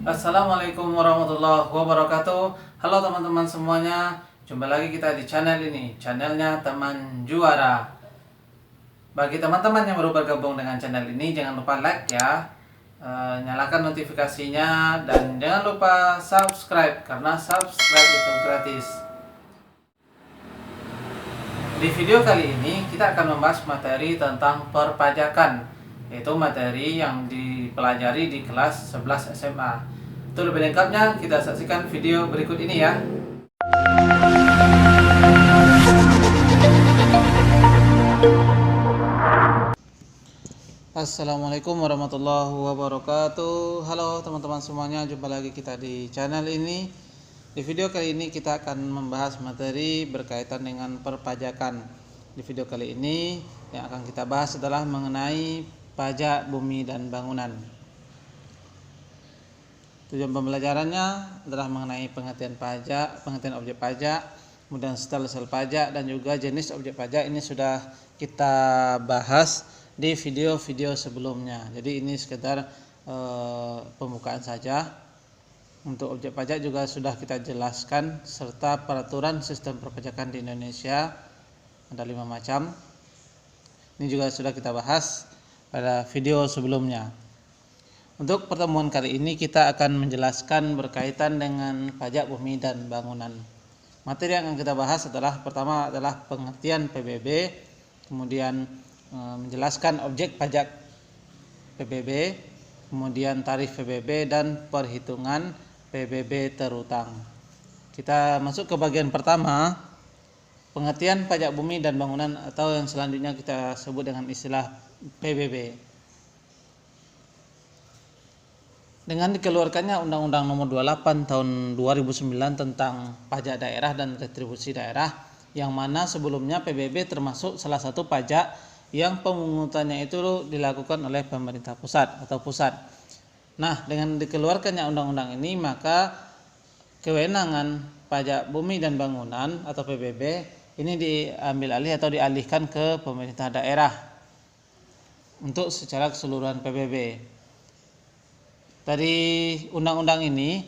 Assalamualaikum warahmatullahi wabarakatuh. Halo teman-teman semuanya, jumpa lagi kita di channel ini, channelnya Teman Juara. Bagi teman-teman yang baru bergabung dengan channel ini, jangan lupa like ya, nyalakan notifikasinya, dan jangan lupa subscribe karena subscribe itu gratis. Di video kali ini kita akan membahas materi tentang perpajakan, yaitu materi yang dipelajari di kelas 11 SMA. Untuk lebih lengkapnya kita saksikan video berikut ini ya. Assalamualaikum warahmatullahi wabarakatuh. Halo teman-teman semuanya, jumpa lagi kita di channel ini. Di video kali ini kita akan membahas materi berkaitan dengan perpajakan. Di video kali ini yang akan kita bahas adalah mengenai pajak bumi dan bangunan. Tujuan pembelajarannya adalah mengenai pengertian pajak, pengertian objek pajak, kemudian style pajak, dan juga jenis objek pajak. Ini sudah kita bahas di video-video sebelumnya. Jadi ini sekedar pembukaan saja. Untuk objek pajak juga sudah kita jelaskan, serta peraturan sistem perpajakan di Indonesia ada 5 macam. Ini juga sudah kita bahas pada video sebelumnya. Untuk pertemuan kali ini kita akan menjelaskan berkaitan dengan pajak bumi dan bangunan. Materi yang akan kita bahas adalah, pertama adalah pengertian PBB, kemudian menjelaskan objek pajak PBB, kemudian tarif PBB, dan perhitungan PBB terutang. Kita masuk ke bagian pertama, pengertian pajak bumi dan bangunan, atau yang selanjutnya kita sebut dengan istilah PBB. Dengan dikeluarkannya Undang-Undang Nomor 28 Tahun 2009 tentang pajak daerah dan retribusi daerah, yang mana sebelumnya PBB termasuk salah satu pajak yang pemungutannya itu dilakukan oleh pemerintah pusat atau pusat. Nah, dengan dikeluarkannya undang-undang ini, maka kewenangan pajak bumi dan bangunan atau PBB ini diambil alih atau dialihkan ke pemerintah daerah untuk secara keseluruhan PBB. Dari undang-undang ini,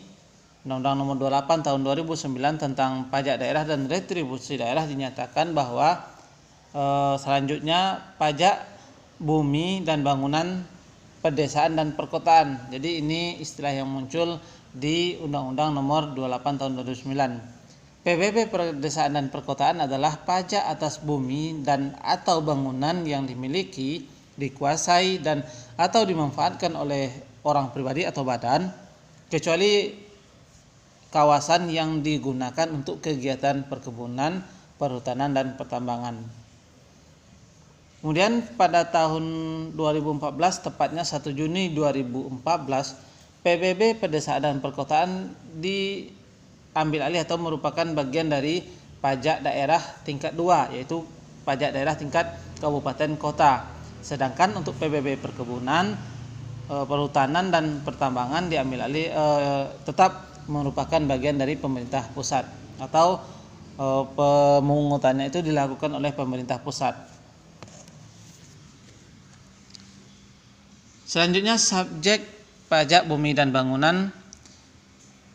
Undang-Undang Nomor 28 Tahun 2009 tentang pajak daerah dan retribusi daerah, dinyatakan bahwa selanjutnya pajak bumi dan bangunan pedesaan dan perkotaan. Jadi ini istilah yang muncul di Undang-Undang Nomor 28 Tahun 2009. PBB pedesaan dan perkotaan adalah pajak atas bumi dan atau bangunan yang dimiliki, dikuasai, dan atau dimanfaatkan oleh orang pribadi atau badan, kecuali kawasan yang digunakan untuk kegiatan perkebunan, perhutanan, dan pertambangan. Kemudian pada tahun 2014, tepatnya 1 Juni 2014, PBB pedesaan dan perkotaan diambil alih atau merupakan bagian dari pajak daerah tingkat 2, yaitu pajak daerah tingkat kabupaten kota. Sedangkan untuk PBB perkebunan, perhutanan, dan pertambangan diambil alih tetap merupakan bagian dari pemerintah pusat, atau pemungutannya itu dilakukan oleh pemerintah pusat. Selanjutnya, subjek pajak bumi dan bangunan.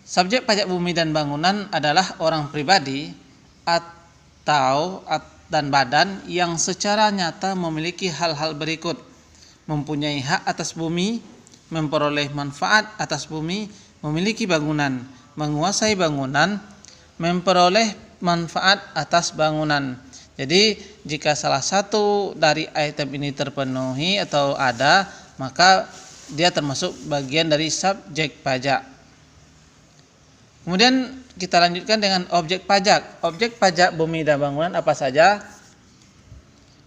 Subjek pajak bumi dan bangunan adalah orang pribadi atau dan badan yang secara nyata memiliki hal-hal berikut: mempunyai hak atas bumi, memperoleh manfaat atas bumi, memiliki bangunan, menguasai bangunan, memperoleh manfaat atas bangunan. Jadi jika salah satu dari item ini terpenuhi atau ada, maka dia termasuk bagian dari subjek pajak. Kemudian kita lanjutkan dengan objek pajak. Objek pajak bumi dan bangunan apa saja?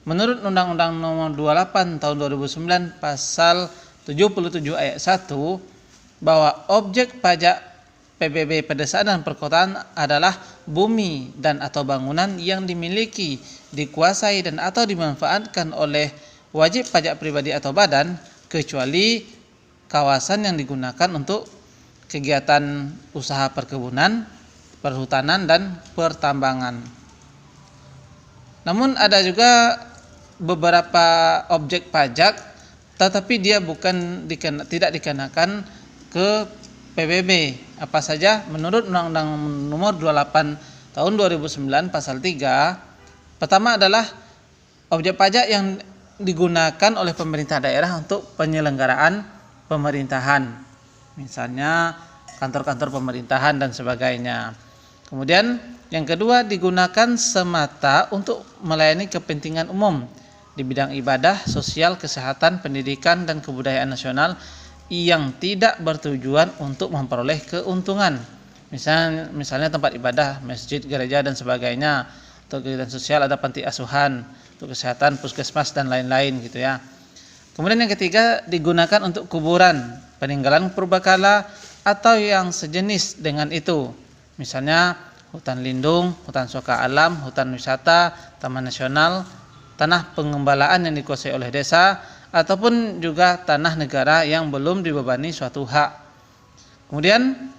Menurut Undang-Undang Nomor 28 Tahun 2009 Pasal 77 Ayat 1, bahwa objek pajak PBB pedesaan dan perkotaan adalah bumi dan atau bangunan yang dimiliki, dikuasai, dan atau dimanfaatkan oleh wajib pajak pribadi atau badan, kecuali kawasan yang digunakan untuk kegiatan usaha perkebunan, perhutanan, dan pertambangan. Namun ada juga beberapa objek pajak, tetapi dia tidak dikenakan ke PBB. Apa saja? Menurut Undang-Undang Nomor 28 Tahun 2009 Pasal 3, pertama adalah objek pajak yang digunakan oleh pemerintah daerah untuk penyelenggaraan pemerintahan, misalnya kantor-kantor pemerintahan dan sebagainya. Kemudian yang kedua, digunakan semata untuk melayani kepentingan umum di bidang ibadah, sosial, kesehatan, pendidikan, dan kebudayaan nasional yang tidak bertujuan untuk memperoleh keuntungan. Misalnya tempat ibadah, masjid, gereja, dan sebagainya. Untuk kegiatan sosial ada panti asuhan, untuk kesehatan, puskesmas, dan lain-lain gitu ya. Kemudian yang ketiga, digunakan untuk kuburan, peninggalan purbakala, atau yang sejenis dengan itu. Misalnya hutan lindung, hutan suaka alam, hutan wisata, taman nasional, tanah pengembalaan yang dikuasai oleh desa, ataupun juga tanah negara yang belum dibebani suatu hak. Kemudian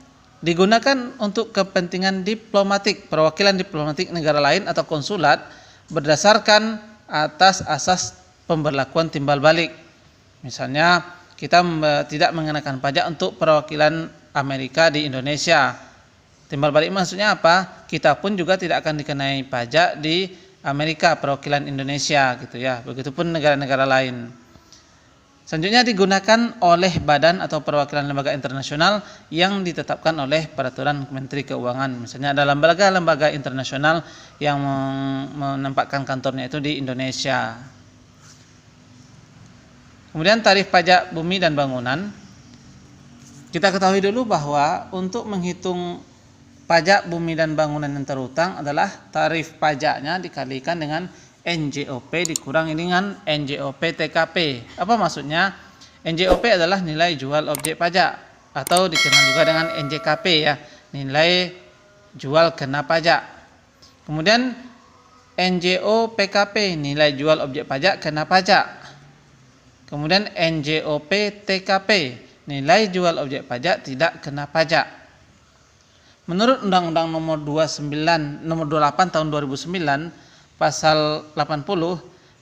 digunakan untuk kepentingan diplomatik, perwakilan diplomatik negara lain atau konsulat berdasarkan atas asas pemberlakuan timbal balik. Misalnya kita tidak mengenakan pajak untuk perwakilan Amerika di Indonesia. Timbal balik maksudnya apa? Kita pun juga tidak akan dikenai pajak di Amerika, perwakilan Indonesia gitu ya. Begitupun negara-negara lain. Selanjutnya digunakan oleh badan atau perwakilan lembaga internasional yang ditetapkan oleh peraturan Menteri Keuangan. Misalnya ada lembaga-lembaga internasional yang menempatkan kantornya itu di Indonesia. Kemudian tarif pajak bumi dan bangunan. Kita ketahui dulu bahwa untuk menghitung pajak bumi dan bangunan yang terhutang adalah tarif pajaknya dikalikan dengan NJOP dikurangi dengan NJOP TKP. Apa maksudnya? NJOP adalah nilai jual objek pajak atau dikenal juga dengan NJKP ya, nilai jual kena pajak. Kemudian NJOPKP, nilai jual objek pajak kena pajak. Kemudian NJOP TKP, nilai jual objek pajak tidak kena pajak. Menurut Undang-Undang Nomor 28 Tahun 2009 Pasal 80,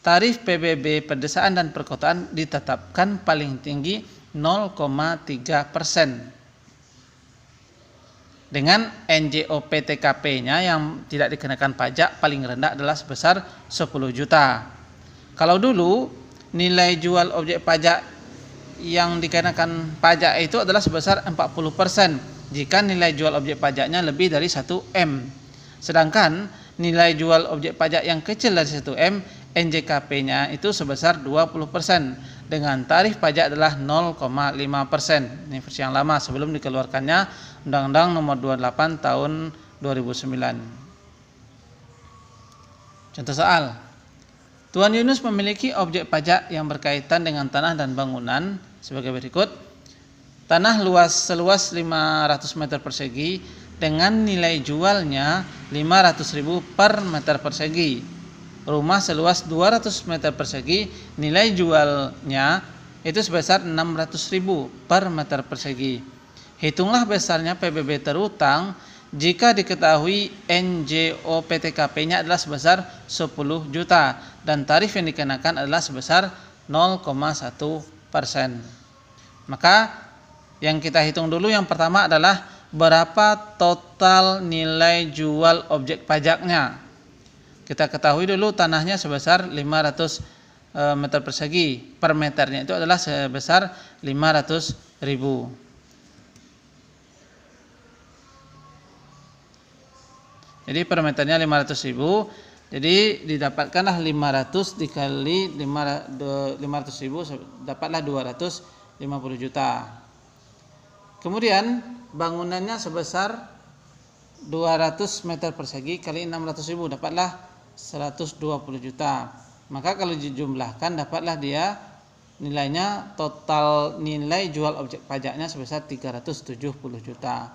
tarif PBB pedesaan dan perkotaan ditetapkan paling tinggi 0,3%. Dengan NJOP TKP-nya yang tidak dikenakan pajak paling rendah adalah sebesar 10 juta. Kalau dulu nilai jual objek pajak yang dikenakan pajak itu adalah sebesar 40% jika nilai jual objek pajaknya lebih dari 1 M. Sedangkan nilai jual objek pajak yang kecil dari 1 M, NJKP-nya itu sebesar 20%, dengan tarif pajak adalah 0,5%. Ini versi yang lama sebelum dikeluarkannya Undang-Undang Nomor 28 Tahun 2009. Contoh soal. Tuan Yunus memiliki objek pajak yang berkaitan dengan tanah dan bangunan sebagai berikut. Tanah seluas 500 meter persegi dengan nilai jualnya 500.000 per meter persegi. Rumah seluas 200 meter persegi, nilai jualnya itu sebesar 600.000 per meter persegi. Hitunglah besarnya PBB terhutang jika diketahui NJOP TKP-nya adalah sebesar 10 juta dan tarif yang dikenakan adalah sebesar 0,1%. Maka yang kita hitung dulu yang pertama adalah berapa total nilai jual objek pajaknya. Kita ketahui dulu tanahnya sebesar 500 meter persegi, per meternya itu adalah sebesar 500.000. Jadi per meternya 500.000, jadi didapatkanlah 500 dikali 500.000 dapatlah 250 juta. Kemudian bangunannya sebesar 200 meter persegi kali 600.000 dapatlah 120 juta. Maka kalau dijumlahkan dapatlah dia nilainya total nilai jual objek pajaknya sebesar 370 juta.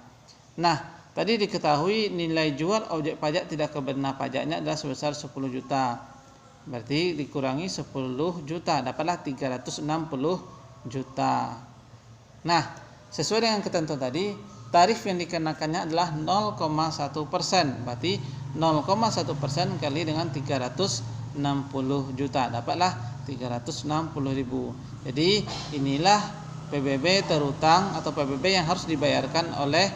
Nah, tadi diketahui nilai jual objek pajak tidak kena pajaknya adalah sebesar 10 juta. Berarti dikurangi 10 juta dapatlah 360 juta. Nah, sesuai dengan ketentuan tadi, tarif yang dikenakannya adalah 0,1%. Berarti 0,1% kali dengan 360 juta. Dapatlah 360.000. Jadi inilah PBB terutang atau PBB yang harus dibayarkan oleh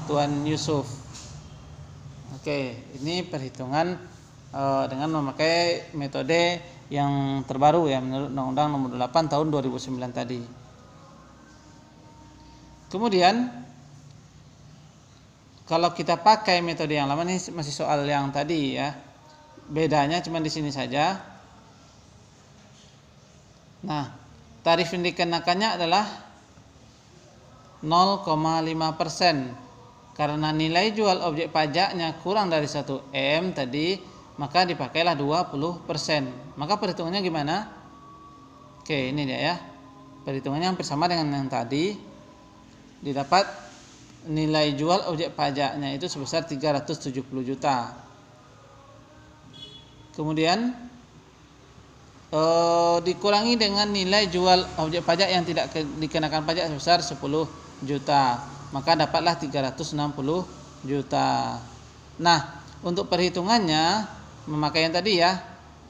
Tuan Yusuf. Oke, ini perhitungan dengan memakai metode yang terbaru ya menurut Undang-Undang Nomor 8 Tahun 2009 tadi. Kemudian kalau kita pakai metode yang lama, ini masih soal yang tadi ya. Bedanya cuma di sini saja. Nah, tarif yang dikenakannya adalah 0,5%. Karena nilai jual objek pajaknya kurang dari 1 M tadi, maka dipakailah 20%. Maka perhitungannya gimana? Oke, ini dia ya. Perhitungannya hampir sama dengan yang tadi. Didapat nilai jual objek pajaknya itu sebesar 370 juta. Kemudian dikurangi dengan nilai jual objek pajak yang tidak dikenakan pajak sebesar 10 juta. Maka dapatlah 360 juta. Nah, untuk perhitungannya memakai yang tadi ya.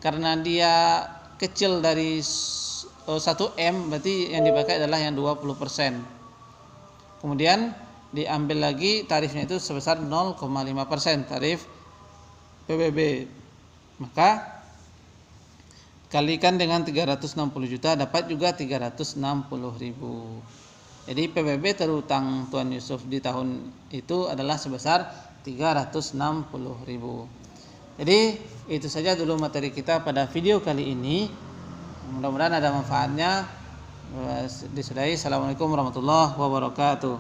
Karena dia kecil dari 1 M, berarti yang dipakai adalah yang 20%. Kemudian diambil lagi tarifnya itu sebesar 0,5% tarif PBB. Maka kalikan dengan 360 juta dapat juga 360.000. Jadi PBB terutang Tuan Yusuf di tahun itu adalah sebesar 360.000. Jadi itu saja dulu materi kita pada video kali ini. Mudah-mudahan ada manfaatnya. Disudahi. Assalamualaikum warahmatullahi wabarakatuh.